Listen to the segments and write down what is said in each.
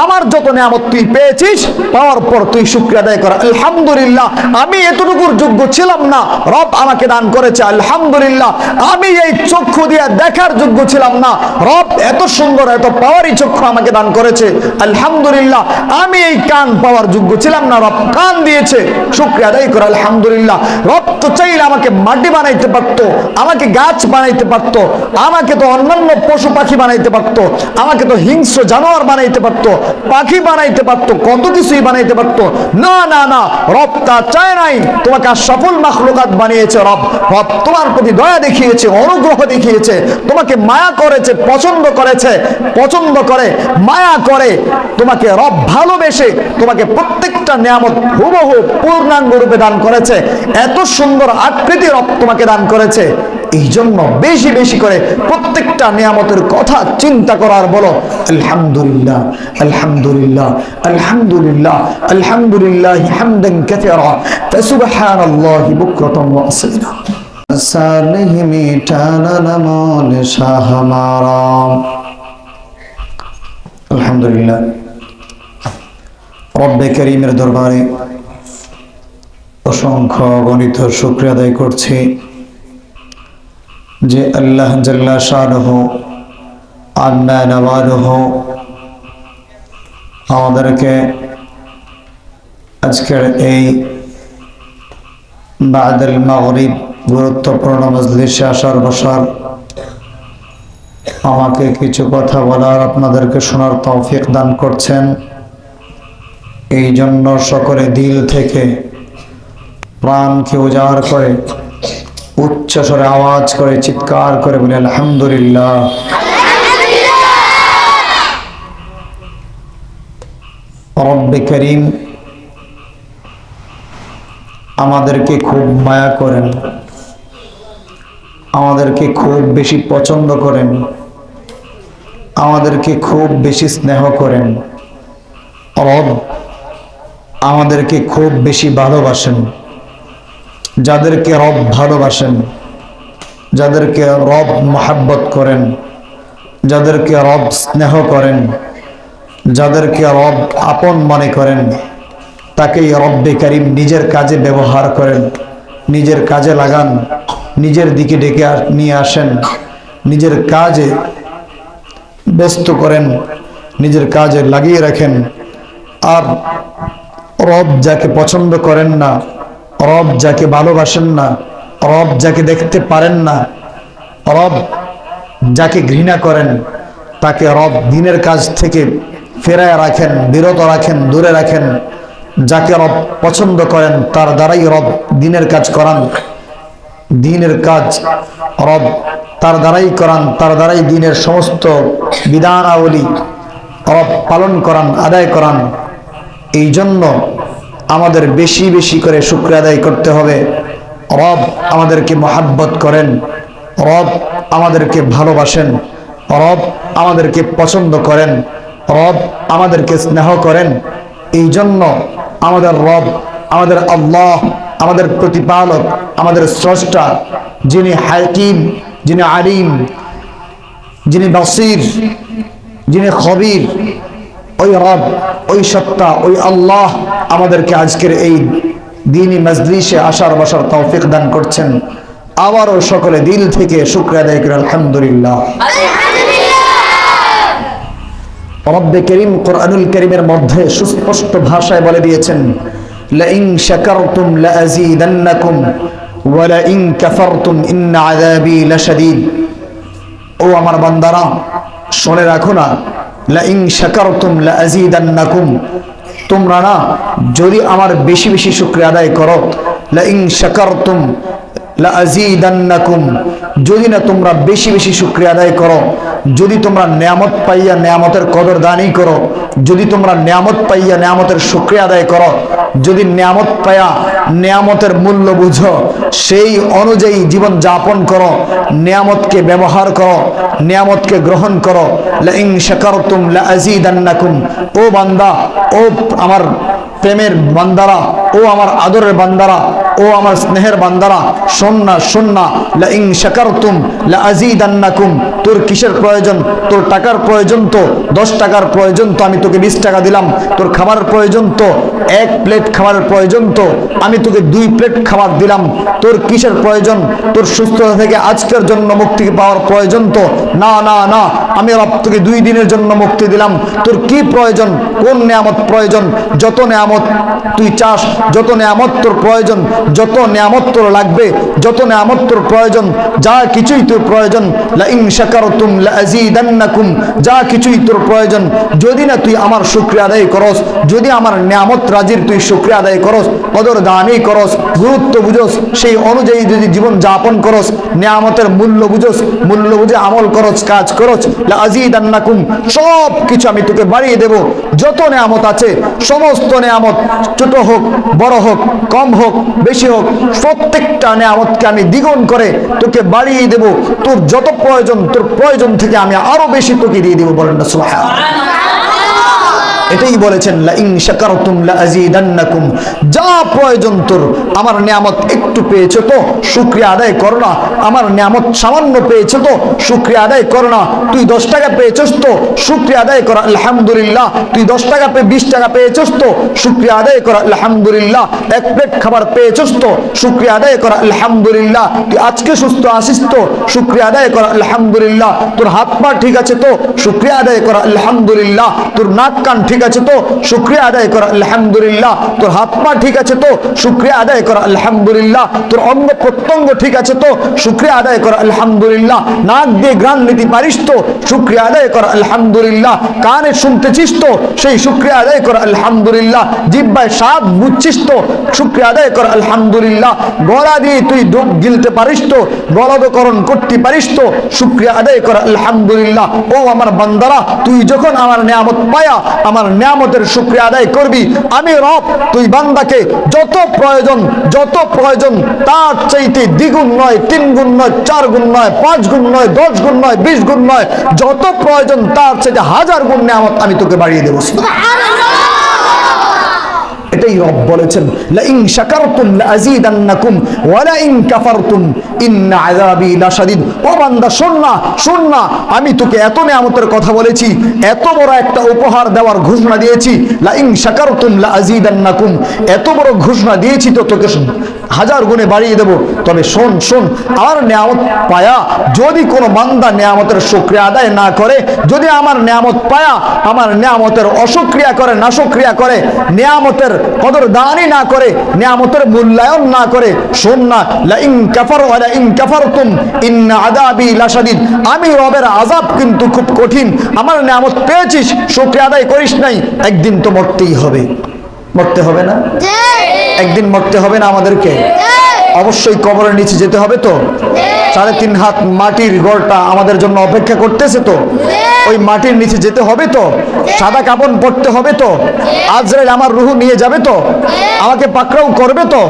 আমার যত নিয়ামত তুই পেয়েছিস, পাওয়ার পর তুই শুকরিয়া আদায় কর। আলহামদুলিল্লাহ, আমি এতটুকুর যোগ্য ছিলাম না, রব আমাকে দান করেছে। আলহামদুলিল্লাহ, আমি এই চক্ষু দিয়ে দেখার যোগ্য ছিলাম না, রব এত সুন্দর এত পাওয়ারি চক্ষু আমাকে দান করেছে। আলহামদুলিল্লাহ, আমি এই কান পাওয়ার যোগ্য ছিলাম না, রব কান দিয়েছে, শুকরিয়া আদায় কর। আলহামদুলিল্লাহ, রব তো চাইলে আমাকে মাটি বানাইতে পারতো, আমাকে গাছ বানাইতে পারতো, আমাকে তো অন্যান্য পশু পাখি বানাইতে পারতো, আমাকে তো হিংস্র জানোয়ার বানাইতে পারতো, পাখি বানাইতে পারতো, কত কিছুই বানাইতে পারতো। না না না, রব তা চায় নাই, তোমাকে আশরাফুল মাখলুকাত বানিয়েছে। রব রব তোমার প্রতি দয়া দেখিয়েছে, অনুগ্রহ দেখিয়েছে, তোমাকে মায়া করেছে, পছন্দ করেছে, পছন্দ করে মায়া করে তোমাকে রব ভালোবেসে তোমাকে প্রত্যেকটা নিয়ামত হুবহু পূর্ণাঙ্গ রূপে দান করেছে। এত সুন্দর আকৃতি রব তোমাকে দান করেছে। এই জন্য বেশি বেশি করে প্রত্যেকটা নিয়ামতের কথা চিন্তা করার বলো আলহামদুলিল্লাহ আলহামদুলিল্লাহ আলহামদুলিল্লাহ আলহামদুলিল্লাহ হামদান কাসীরা ফাসুবহানাল্লাহি বুকরাতান ওয়া আসীলা। সালেহ মিঠানা নামল শাহ হমারা। আলহামদুলিল্লাহ, রব্বে করিমের দরবারে অসংখ্য গণিত শুকরিয়া আদায় করছি যে আল্লাহ জাল্লা শানুহু আম্মা নওয়ালুহু আমাদেরকে আজকের এই বাদাল মাগরিব গুরুত্বপূর্ণ মজলিসে আসার বসার, আমাকে কিছু কথা বলার, আপনাদেরকে শোনার তৌফিক দান করছেন। এই জন্য সকলে দিল থেকে প্রাণকে উজাড় করে উচ্চ স্বরে আওয়াজ করে চিৎকার করে বলে আলহামদুলিল্লাহ। রব্বে করিম আমাদেরকে খুব মায়া করেন, আমাদেরকে খুব বেশি পছন্দ করেন, আমাদেরকে খুব বেশি স্নেহ করেন। রব আমাদেরকে খুব বেশি ভালোবাসেন। যাদেরকে রব ভালোবাসেন, যাদেরকে রব মহব্বত করেন, যাদেরকে রব স্নেহ করেন, যাদেরকে রব আপন মনে করেন, তাকেই রব্বে করিম নিজের কাজে ব্যবহার করেন, নিজের কাজে লাগান, নিজের দিকে ডেকে নিয়ে আসেন, নিজের কাজে ব্যস্ত করেন, নিজের কাজে লাগিয়ে রাখেন। আর রব যাকে পছন্দ করেন না, রব যাকে ভালোবাসেন না, রব যাকে দেখতে পারেন না, রব যাকে ঘৃণা করেন, তাকে রব দিনের কাজ থেকে ফেরায় রাখেন, বিরত রাখেন, দূরে রাখেন। যাকে রব পছন্দ করেন তার দ্বারাই রব দিনের কাজ করান, দিনের কাজ রব তার দ্বারাই করান, তার দ্বারাই দিনের সমস্ত বিধানাবলী রব পালন করান, আদায় করান। এই জন্য আমাদের বেশি বেশি করে শুকরিয়া আদায় করতে হবে। রব আমাদেরকে মহব্বত করেন, রব আমাদেরকে ভালোবাসেন, রব আমাদেরকে পছন্দ করেন, রব আমাদেরকে স্নেহ করেন। এই জন্য আমাদের রব, আমাদের আল্লাহ, আমাদের প্রতিপালক, আমাদের স্রষ্টা, যিনি হাকিম, যিনি আলিম, যিনি বাসির, যিনি খবির, ওই রব, ওই সত্তা, ওই আল্লাহ আমাদেরকে আজকের এই দ্বীনি মজলিসে আসার বসার তৌফিক দান করছেন। আবারও সকলে দিল থেকে শুকরিয়া আদায় করে আলহামদুলিল্লাহ। রব্বে করিম কোরআনুল কারীমের মধ্যে সুস্পষ্ট ভাষায় বলে দিয়েছেন, লাইন শাকারতুম লাযীদান্নাকুম ওয়া লাইন কাফারতুম ইন্না আযাবী লাশাদীদ। ও আমার বান্দারা, শুনে রাখো না, লাইন শাকারতুম লাযীদান্নাকুম, তোমরা না যদি আমার বেশি বেশি শুকরিয়া আদায় করো, লাইন শাকারতুম লাযীদান্নাকুম, যদি না তোমরা বেশি বেশি শুকরিয়া আদায় করো, যদি তোমরা নিয়ামত পাইয়া নিয়ামতের কদরদানি করো, যদি তোমরা নিয়ামত পাইয়া নিয়ামতের শুকরিয়া আদায় করো, যদি নিয়ামত পাইয়া নিয়ামতের মূল্য বুঝো, সেই অনুযায়ী জীবন যাপন করো, নিয়ামতকে ব্যবহার করো, নিয়ামতকে গ্রহণ করো, লাইন শাকারতুম লাযীদান্নাকুম। ও বান্দা, ও আমার প্রেমের বান্দারা, ও ও আমার আদরের বান্দারা, ও আমার স্নেহের বান্দারা, শোন না, লা ইন শাকারতুম লা আযীদান্নাকুম। তোর কিসের প্রয়োজন? তোর টাকার প্রয়োজন তো 10 টাকার প্রয়োজন তো আমি তোকে 20 টাকা দিলাম। তোর খাবারের প্রয়োজন তো 1 প্লেট খাবারের প্রয়োজন তো আমি তোকে 2 প্লেট খাবার দিলাম। তোর কিসের প্রয়োজন? তোর সুস্থতা থেকে আজকের জন্য মুক্তি পাওয়ার প্রয়োজন তো না, আমি রব তোকে 2 দিনের জন্য মুক্তি দিলাম। তোর কি প্রয়োজন? কোন নিয়ামত প্রয়োজন? যত নিয়ামত তুই চাস, যত নিয়ামত তোর প্রয়োজন, যত নিয়ামত তোর লাগবে, যত নিয়ামত তোর প্রয়োজন, যা কিছুই তোর প্রয়োজন, লা ইন শাকারতুম লা আযীদান্নাকুম, যা কিছুই তোর প্রয়োজন, যদি না তুই আমার শুকরিয়া আদায় করস, যদি আমার নিয়ামত রাজির তুই শুকরিয়া আদায় করস, কদর দানই করস, গুরুত্ব বুঝস, সেই অনুযায়ী যদি জীবন যাপন করস, নিয়ামতের মূল্য বুঝস, মূল্য বুঝে আমল করস, কাজ করস, লা আযীদান্নাকুম, সব কিছু আমি তোকে বাড়িয়ে দেব। যত নিয়ামত আছে, সমস্ত নিয়ামত, ছোট হোক বড় হোক, কম হোক বেশি হোক, প্রত্যেকটা নিয়ামতকে আমি দ্বিগুণ করে তোকে বাড়িয়ে দেব। তোর যত প্রয়োজন, তোর প্রয়োজন থেকে আমি আরো বেশি তোকে দিয়ে দেবো। বলেন না সুবহানাল্লাহ। এটাই বলেছেন, লা ইন শাকারতুম লা আযীদান্নাকুম। যা প্রয়োজন তোর, আমার নিয়ামত একটু পেয়েছো তো শুকরিয়া আদায় করো না। আমার নিয়ামত সামান্য পেয়েছো তো শুকরিয়া আদায় করো না। তুই 10 টাকা পেয়েছস তো শুকরিয়া আদায় কর আলহামদুলিল্লাহ। তুই 10 টাকা পেয়ে 20 টাকা পেয়েছস তো শুকরিয়া আদায় কর আলহামদুলিল্লাহ। 1 প্লেট খাবার পেয়েছস তো শুকরিয়া আদায় কর আলহামদুলিল্লাহ। তুই আজকে সুস্থ আছিস তো শুকরিয়া আদায় কর আলহামদুলিল্লাহ। তোর হাত পা ঠিক আছে তো শুকরিয়া আদায় কর আলহামদুলিল্লাহ। তোর নাক কান ঠিক আছে তো শুকরিয়া আদায় কর আলহামদুলিল্লাহ। তোর হাত পা ঠিক আছে তো শুকরিয়া আদায় কর আলহামদুলিল্লাহ। তোর অঙ্গ প্রত্যঙ্গ ঠিক আছে তো শুকরিয়া আদায় কর আলহামদুলিল্লাহ। নাক দিয়ে ঘ্রাণ নিতে পারিস তো শুকরিয়া আদায় কর আলহামদুলিল্লাহ। কানে শুনতেছিস তো সেই শুকরিয়া আদায় কর আলহামদুলিল্লাহ। জিহ্বায় স্বাদ বুঝছিস তো শুকরিয়া আদায় কর আলহামদুলিল্লাহ। গলা দিয়ে তুই ডুব গিলতে পারিস তো, গলদকরণ করতে পারিস তো শুকরিয়া আদায় কর আলহামদুলিল্লাহ। ও আমার বান্দারা, তুই যখন আমার নিয়ামত পায়া আমার নিয়ামতের শুকরিয়া আদায় করবি, আমি রব তুই বান্দাকে যত প্রয়োজন তার চাইতে দ্বিগুণ নয়, 3 গুণ নয়, 4 গুণ নয়, 5 গুণ নয়, 10 গুণ নয়, 20 গুণ নয়, যত প্রয়োজন তার চাইতে 1000 গুণ নিয়ামত আমি তোকে বাড়িয়ে দেবো। এটাই রব বলেছেন, লা ইন শাকারতুম লা আযীদান্নাকুম ওয়া লা ইন কাফারতুম ইন্না আযাবি লাশাদীদ। ও বান্দা শোন না, আমি তোকে এত নিয়ামতের কথা বলেছি, এত বড় একটা উপহার দেওয়ার ঘোষণা দিয়েছি, লা ইন শাকারতুম লা আযীদান্নাকুম, এত বড় ঘোষণা দিয়েছি তো তোকে 1000 গুণে বাড়িয়ে দেব। তবে শোন, আমার নিয়ামত পায়া যদি কোনো বান্দা নিয়ামতের শুকরিয়া আদায় না করে, যদি আমার নিয়ামত পায়া আমার নিয়ামতের অশুকরিয়া করে, নাশুকরিয়া করে, নিয়ামতের কদরদানি না করে, নিয়ামতের মূল্যায়ন না করে, শোন না, লা ইন কাফারতুম ইন্না আযাবি লাশাদীদ, আমি রবের আযাব কিন্তু খুব কঠিন। আমার নিয়ামত পেয়েছিস, শুকরিয়া আদায় করিস নাই, একদিন তো মরতেই হবে। মরতে হবে না? একদিন মরতে হবে না আমাদেরকে? অবশ্যই কবরের নিচে যেতে হবে তো। 3.5 হাত মাটির গড়টা আমাদের জন্য অপেক্ষা করতেছে তো। ওই মাটির নিচে যেতে হবে তো। সাদা কাপড় পরতে হবে তো। আজরাইল আমার রূহ নিয়ে যাবে তো। আমাকে পাকড়াও করবে তো।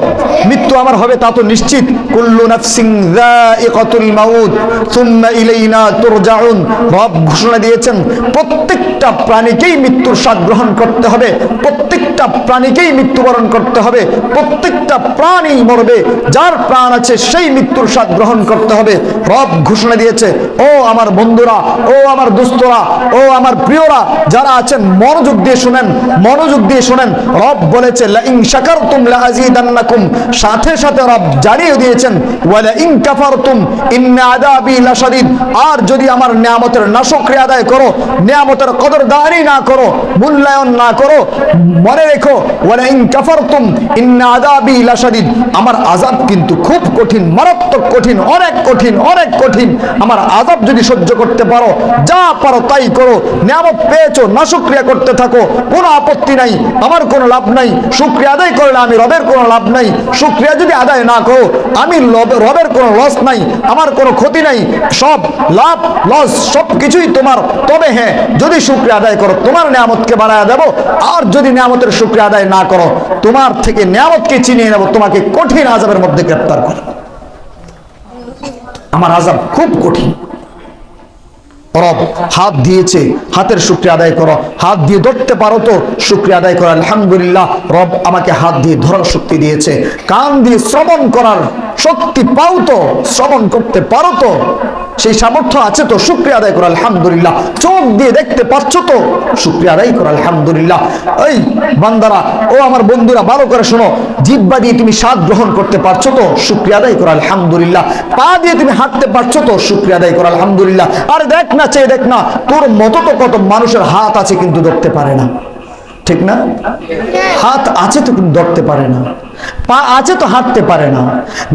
মৃত্যু আমার হবে তা তো নিশ্চিত। কুল্লু নাফসিন যায়িকাতুল মাউত সুম্মা ইলাইনা তুরজাউন। রব ঘোষণা দিয়েছেন প্রত্যেকটা প্রাণীকেই মৃত্যুর স্বাদ গ্রহণ করতে হবে, প্রত্যেকটা প্রাণীকেই মৃত্যুবরণ করতে হবে, প্রত্যেকটা প্রাণী মরবে, যার প্রাণ আছে সেই মৃত্যুর স্বাদ গ্রহণ করতে হবে। রব ঘোষণা দিয়েছে। ও আমার বন্ধুরা, ও আমার দোস্তরা, ও আমার প্রিয়রা যারা আছেন, মনোযোগ দিয়ে শুনেন, রব বলেছে লা ইন শাকারতুম লা আযীদান্নাকুম, সাথে সাথে রব জানিয়ে দিয়েছেন ওয়া লা ইন কাফারতুম ইন্না আযাবি লাশাদীদ, আর যদি আমার নিয়ামতের নাশুকরিয়া আদায় করো, নিয়ামতের কদরদানি না করো, মূল্যায়ন না করো, মনে রেখো ওয়া লা ইন কাফারতুম ইন্না আযাবি লাশাদীদ, আমার আযাব কিন্তু খুব কঠিন, মারাত্মক কঠিন, অনেক কঠিন। আমার আযাব যদি সহ্য করতে পারো, যা পারো তাই করো। নিয়ামত পেয়েছো, নাশুকরিয়া করতে থাকো, কোনো আপত্তি নাই, আমার কোনো লাভ নাই। শুকরিয়া আদায় করলে আমি রবের কোনো লাভ নাই, শুকরিয়া যদি আদায় না করো আমি রবের কোনো লস নাই, আমার কোনো ক্ষতি নাই, সব লাভ লস সব কিছুই তোমার। তবে হ্যাঁ, যদি শুকরিয়া আদায় করো তোমার নিয়ামতকে বাড়ায় দেব, আর যদি নিয়ামতের শুকরিয়া আদায় না করো তোমার থেকে নিয়ামতকে ছিনিয়ে নেব, তোমাকে কঠিন আযাবের মধ্যে গ্রেফতার করো। আমার আযাব খুব কঠিন। রব হাত দিয়েছে, হাতের শুকরিয়া আদায় করো। হাত দিয়ে ধরতে পারো তো শুকরিয়া আদায় করো, আলহামদুলিল্লাহ রব আমাকে হাত দিয়ে ধরার শক্তি দিয়েছে। কান দিয়ে শ্রবণ করার শক্তি পাও তো, শ্রবণ করতে পারো তো, সেই সামর্থ্য আছে তো, শুকরিয়া আদায় করো আলহামদুলিল্লাহ। চোখ দিয়ে দেখতে পাচ্ছ তো, শুকরিয়া আদায় করো আলহামদুলিল্লাহ। এই বান্দারা, ও আমার বন্ধুরা, ভালো করে শোনো, জিহ্বা দিয়ে তুমি স্বাদ গ্রহণ করতে পারছো তো, শুকরিয়া আদায় করো আলহামদুলিল্লাহ। পা দিয়ে তুমি হাঁটতে পারছো তো, শুকরিয়া আদায় করো আলহামদুলিল্লাহ। আরে দেখ না, চেয়ে দেখ না, তোর মতো তো কত মানুষের হাত আছে কিন্তু ধরতে পারে না, ঠিক না? হাত আছে তো কিন্তু ধরতে পারে না, পা আছে তো হাঁটতে পারে না,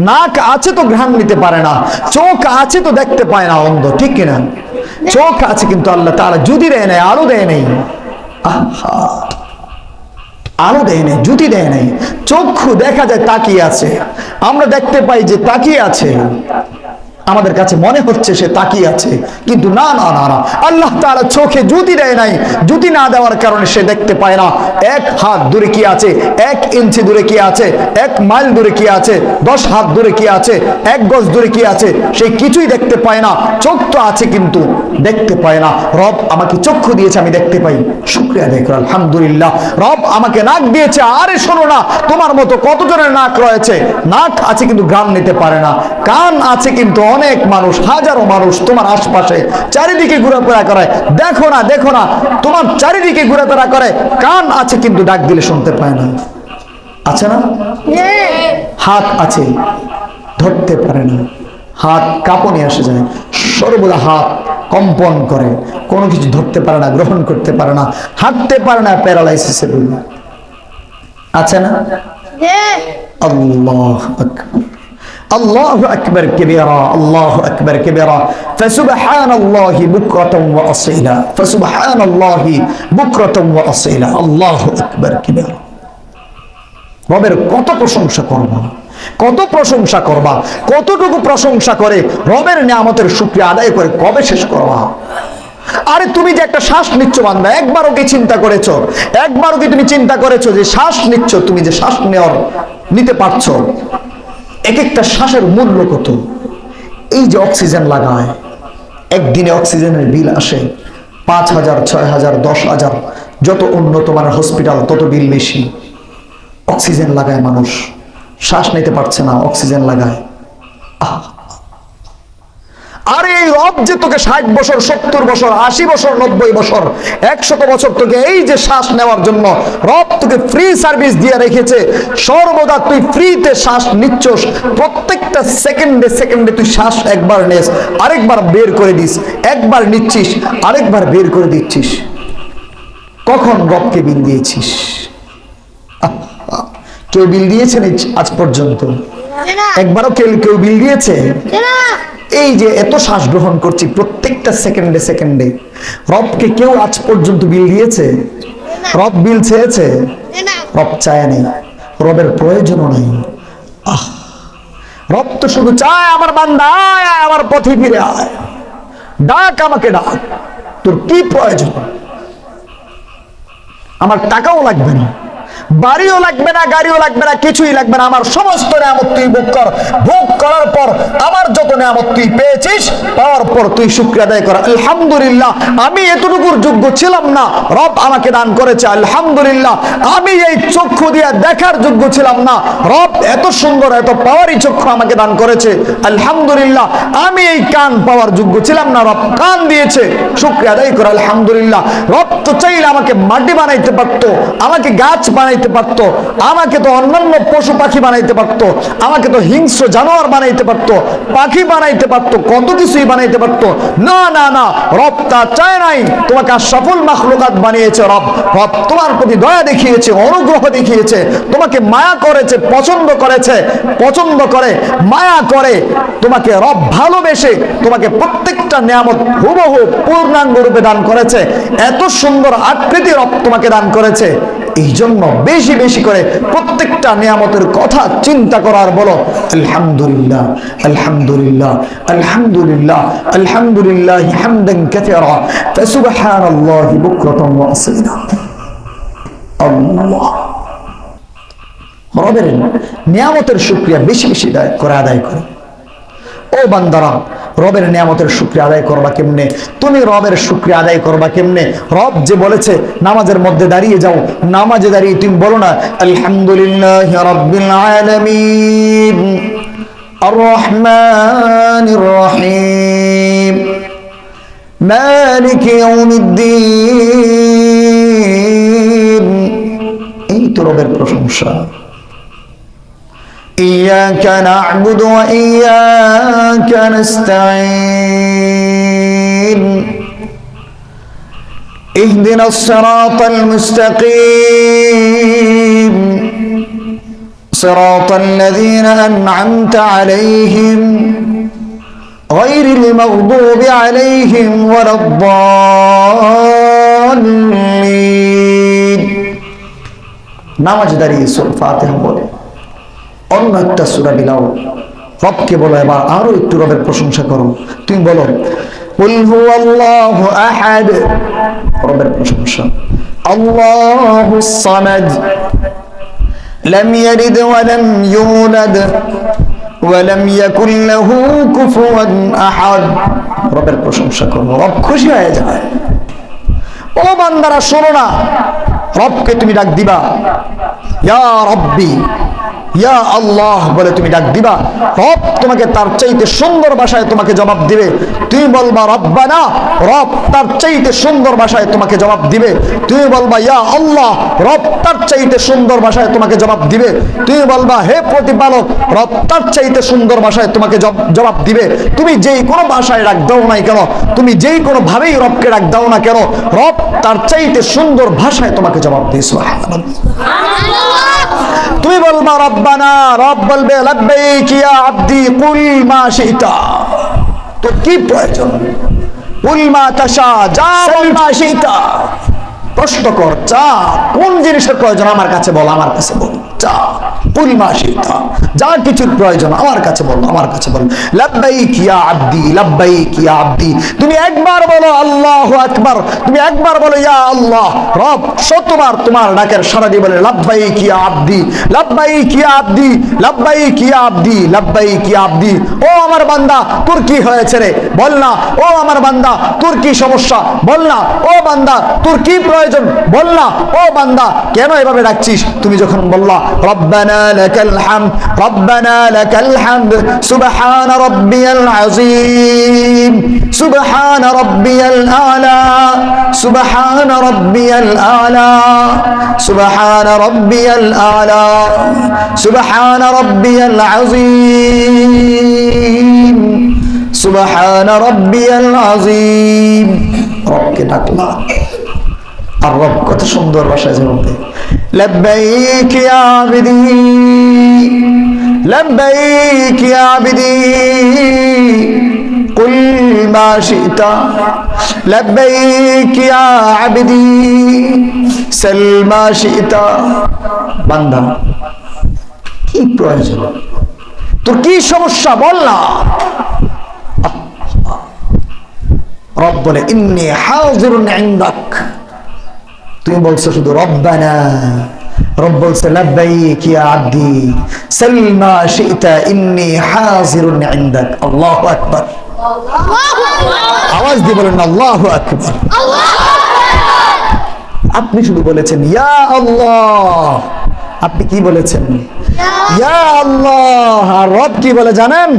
নাক আছে তো ঘ্রাণ নিতে পারে না, চোখ আছে তো দেখতে পায় না, অন্ধ, ঠিক কিনা? চোখ আছে কিন্তু আল্লাহ তাআলা যদি দেয় নাই, আলো দেয় নাই, আলো দেয় নাই, জুতি দেয় নাই। চক্ষু দেখা যায় তাকিয়ে আছে, আমরা দেখতে পাই যে তাকিয়ে আছে, আমাদের কাছে মনে হচ্ছে সে তাকিয়ে আছে, কিন্তু না না না না, আল্লাহ তাআলা চোখে জুতি দেয় নাই, জুতি না দেওয়ার কারণে সে দেখতে পায় না। 1 হাত দূরে কি আছে, 1 ইঞ্চি দূরে কি আছে, 1 মাইল দূরে কি আছে, 10 হাত দূরে কি আছে, 1 গজ দূরে কি আছে, সে কিছুই দেখতে পায় না। চোখ তো আছে কিন্তু দেখতে পায় না। রব আমাকে চক্ষু দিয়েছে, আমি দেখতে পাই, শুকরিয়া আদায় করো আলহামদুলিল্লাহ। রব আমাকে নাক দিয়েছে, আরে শোনো না, তোমার মতো কতজনের নাক রয়েছে, নাক আছে কিন্তু ঘ্রাণ নিতে পারে না। কান আছে কিন্তু অনেক মানুষ, হাজারো মানুষ তোমার আশপাশে চারিদিকে ঘোরাফেরা করে, দেখো না দেখো না, তোমার চারিদিকে ঘোরাফেরা করে, কান আছে কিন্তু ডাক দিলে শুনতে পায় না, আছে না? হাত আছে, ধরতে পারে না, হাত কাঁপনে আসে যায়, সর্বদা হাত কম্পন করে, কোনো কিছু ধরতে পারে না, গ্রহণ করতে পারে না, হাঁটতে পারে না, প্যারালাইসিসে ভুগে, আছে না? আল্লাহু আকবার, আল্লাহু আকবার কিবিরা, আল্লাহু আকবার কিবিরা, ফাসুবহানাল্লাহি বুকরাতান ওয়া আসীলা, ফাসুবহানাল্লাহি বুকরাতান ওয়া আসীলা, আল্লাহু আকবার কিবিরা। রবের কত প্রশংসা করবা, কত প্রশংসা করবা, কতটুকু প্রশংসা করে রবের নিয়ামতের শুকরিয়া আদায় করে কবে শেষ করবা? আরে তুমি যে একটা শ্বাস নিচ্ছ বান্দা, একবারও কি চিন্তা করেছো, একবারও কি তুমি চিন্তা করেছো যে শ্বাস নিচ্ছ, তুমি যে শ্বাস নিতে পারছো, এক একটা শ্বাসের মূল্য কত? এই যে অক্সিজেন লাগায়, একদিনে অক্সিজেনের বিল আসে 5,000, 6,000, 10,000, যত উন্নত মানের হসপিটাল তত বিল বেশি। অক্সিজেন লাগায় মানুষ, শ্বাস নিতে পারছে না, অক্সিজেন লাগায়। আরে এই রব যে তোকে 60 বছর, 70 বছর, 80 বছর, 90 বছর, 100 বছর তোকে এই যে শ্বাস নেওয়ার জন্য রব তোকে ফ্রি সার্ভিস দিয়ে রেখেছে, সর্বদা তুই ফ্রিতে শ্বাস নিচ্ছস, প্রত্যেকটা সেকেন্ডে সেকেন্ডে তুই শ্বাস একবার নেস, আরেকবার বের করে দিস, একবার নিচ্ছিস, আরেকবার বের করে দিচ্ছিস। কখন রবকে বিল দিয়েছিস? কেউ বিল দিয়েছেন আজ পর্যন্ত? একবারও কেউ বিল দিয়েছে? এই যে এত শ্বাস গ্রহণ করছি প্রত্যেকটা সেকেন্ডে সেকেন্ডে, রবকে কেউ আজ পর্যন্ত বিল দিয়েছে? রব বিল চেয়েছে? রব চায় নেই, রবের প্রয়োজনও নেই। রব তো শুধু চায় আমার বান্দা আয়, আমার পথে ফিরে আয়, ডাক আমাকে ডাক, তোর কি প্রয়োজন? আমার টাকাও লাগবে না, বাড়িও লাগবে না, গাড়িও লাগবে না, কিছুই লাগবে না, আমার সমস্ত নিয়ামত তুই ভোগ কর, ভোগ করার পর আমার যত নিয়ামত তুই পেয়েছিস, পাওয়ার পর তুই শুকরিয়া আদায় কর, আলহামদুলিল্লাহ আমি এতটুকুর যোগ্য ছিলাম না, রব আমাকে দান করেছে, আলহামদুলিল্লাহ আমি এই চক্ষু দিয়ে দেখার যোগ্য ছিলাম না, রব এত সুন্দর এত পাওয়ারই চক্ষু আমাকে দান করেছে, আলহামদুলিল্লাহ আমি এই কান পাওয়ার যোগ্য ছিলাম না, রব কান দিয়েছে, শুকরিয়া আদায় কর আলহামদুলিল্লাহ। রব তো চাইলে আমাকে মাটি বানাইতে পারতো, আমাকে গাছ বানাইতে পারতো, আমাকে তো অন্যান্য পশু পাখি বানাইতে পারতো, আমাকে তো হিংস্র জানোয়ার বানাইতে পারতো, পাখি বানাইতে পারতো, কত কিছুই বানাইতে পারতো। না না না, রব তা চায় নাই, তোমাকে সফল মাখলুকাত বানিয়েছে রব। রব তোমার প্রতি দয়া দেখিয়েছে, অনুগ্রহ দেখিয়েছে, তোমাকে মায়া করেছে, পছন্দ করেছে, পছন্দ করে মায়া করে তোমাকে রব ভালোবেসে তোমাকে প্রত্যেকটা নিয়ামত হুবহু পূর্ণাঙ্গ রূপে দান করেছে, এত সুন্দর আকৃতি রব তোমাকে দান করেছে। এই জন্য বেশি বেশি করে প্রত্যেকটা নিয়ামতের কথা চিন্তা করার বলো আলহামদুলিল্লাহ, আলহামদুলিল্লাহ, আলহামদুলিল্লাহ, আলহামদুলিল্লাহ হামদান কাসীরা, ফাসুবহানাল্লাহি বুকরাতান ওয়া আসীলা। আল্লাহ রবের নিয়ামতের শুকরিয়া বেশি বেশি আদায় করে। ও বান্দারা, রবের নিয়ামতের শুকরিয়া আদায় করবা কেমনে? তুমি রবের শুকরিয়া আদায় করবা কেমনে? রব যে বলেছে নামাজের মধ্যে দাঁড়িয়ে যাও, নামাজে দাঁড়িয়ে তুমি বলো না আলহামদুলিল্লাহি রাব্বিল আলামিন আর রহমানির রহিম মালিক ইয়াউমিদ্দিন। এই তো রবের প্রশংসা। ইয়্যাকা না'বুদু ওয়া ইয়্যাকা নাস্তাঈন ইহদিনাস সিরাতাল মুস্তাকিম সিরাতাল লাযীনা আন'আমতা আলাইহিম গায়রিল মাগদুবি আলাইহিম ওয়ালাদ-দাল্লিন। নামাজ দাঁড়িয়ে সূরা ফাতিহা বলে, অন্য একটা সূরা বিলাও, রবকে বলো। এবার আরো একটু রবের প্রশংসা করো। তুমি বলো কুল হুয়াল্লাহু আহাদ, রবের প্রশংসা। আল্লাহুস সামাদ লাম ইয়ালিদ ওয়া লাম ইউলাদ ওয়া লাম ইয়াকুল লাহু কুফুয়ান আহাদ, রবের প্রশংসা করো। রব খুশি হয়ে যায়। ও বান্দারা শোনো না, রবকে তুমি ডাক দিবা ইয়া রব্বি ইয়া আল্লাহ বলে তুমি ডাক দিবা। রব তোমাকে তার চাইতে সুন্দর ভাষায় তোমাকে জবাব দিবে। তুমি বলবা রব্বানা, রব তার চাইতে সুন্দর ভাষায় তোমাকে জবাব দিবে। তুমি বলবা ইয়া আল্লাহ, রব তার চাইতে সুন্দর ভাষায় তোমাকে জবাব দিবে। তুমি বলবা হে প্রতিপালক, রব তার চাইতে সুন্দর ভাষায় তোমাকে জবাব দিবে। তুমি যেই কোনো ভাষায় ডাক দাও নাই কেন, তুমি যেই কোনো ভাবেই রবকে ডাক দাও না কেন, রব তার চাইতে সুন্দর ভাষায় তোমাকে জবাব দিবে। সুবহানাল্লাহ। তুমি বলবা রব্বানা, রব বলবে লাব্বাইক ইয়া আবদি কুল মা শিতা। তো কি প্রয়োজন? কুল মা তাশা, যা বল মা শিতা। প্রশ্ন কর, চা কোন জিনিসের প্রয়োজন আমার কাছে বল, আমার কাছে বল। চা কুল মা শিতা, যা কিছুর প্রয়োজন আমার কাছে বল, আমার কাছে বল। লাব্বাইক ইয়া আবদি, লাব্বাইক ইয়া আবদি। তুমি একবার বলো আল্লাহু আকবার, তুমি একবার বলো ইয়া আল্লাহ। রব শতবার তোমার ডাকের সাড়া দিয়ে বলে লাব্বাইক ইয়া আবদি, লাব্বাইক ইয়া আবদি, লাব্বাইক ইয়া আবদি, লাব্বাইক ইয়া আবদি। ও আমার বান্দা, তোর কি হয়েছে রে? বল না। ও আমার বান্দা, তোর কি সমস্যা? বল না। ও বান্দা, তোর কি প্রয়োজন? বল না। ও বান্দা, কেন এভাবে ডাকছিস? তুমি যখন বললা রব্বানা লাকাল হামদ, রব্বানা লাকাল হামদ, সুবহান রাব্বিয়াল আযীম, সুবহান রাব্বিয়াল আলা, সুবহান রাব্বিয়াল আলা, সুবহান রাব্বিয়াল আলা, সুবহান রাব্বিয়াল আযীম, সুবহান রাব্বিয়াল আযীম। রবকে ডাকলা, আর রব কত সুন্দর ভাষায় জবাব দেয় লাব্বাইক ইয়া আবদি, লাব্বাইক ইয়া আবদি কুল মা শিতা, লাব্বাইক ইয়া আবদি সাল মা শিতা। বান্দা, কি প্রয়োজন? তোর কি সমস্যা? বল না। রব বলে ইন্নী হাযিরুন ইনদাক। তুমি বলছো শুধু রব্বানা, রব বলছে লাব্বাইক ইয়া আবদি সাল মা শিতা ইন্নী হাযিরুন ইনদাক। আল্লাহু আকবার। আওয়াজ দিয়ে বলেন আল্লাহু আকবার। আপনি শুধু বলেছেন ইয়া আল্লাহ। আপনি কি বলেছেন? ইয়া আল্লাহ। আর রব কি বলে জানেন?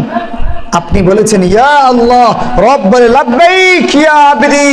আপনি বলেছেন ইয়া আল্লাহ, রব বলে লাব্বাইক ইয়া আবদি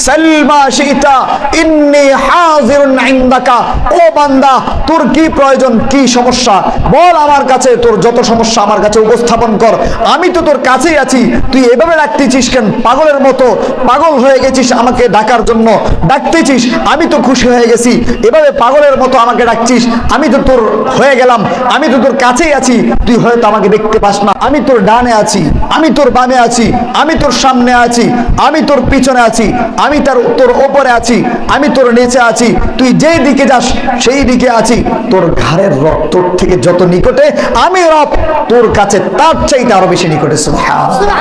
সাল মা শিতা ইন্নী হাযিরুন ইনদাকা। ও বান্দা, তোর কি প্রয়োজন, কি সমস্যা? বল আমার কাছে, তোর যত সমস্যা আমার কাছে উপস্থাপন কর। আমি তো তোর কাছেই আছি। তুই এভাবে ডাকতেছিস কেন? পাগলের মতো পাগল হয়ে গেছিস আমাকে ডাকার জন্য, ডাকতেছিস। আমি তো খুশি হয়ে গেছি, এভাবে পাগলের মতো আমাকে ডাকছিস। আমি তো তোর হয়ে গেলাম, আমি তো তোর কাছেই আছি। তুই হয়তো আমাকে দেখতে পাস না। আমি তোর ডানে আছি, আমি তোর বামে আছি, আমি তোর সামনে আছি, আমি তোর পিছনে আছি, আমি তোর ওপরে আছি, আমি তোর নিচে আছি। তুই যেই দিকে যাস সেই দিকে আছি। তোর ঘাড়ের রব তোর থেকে যত নিকটে, আমি রব তোর কাছে তার চাইতে আরো বেশি নিকটে। সুবহানাল্লাহ।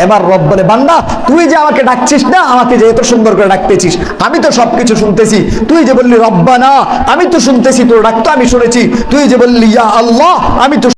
এবার রব বলে বান্দা, তুই যে আমাকে ডাকছিস না, আমাকে যে এত সুন্দর করে ডাকতেছিস, আমি তো সবকিছু শুনতেছি। তুই যে বললি রব্বানা, আমি তো শুনতেছি। তোর ডাক তো আমি শুনেছি। তুই যে বললি ইয়া আল্লাহ, আমি তো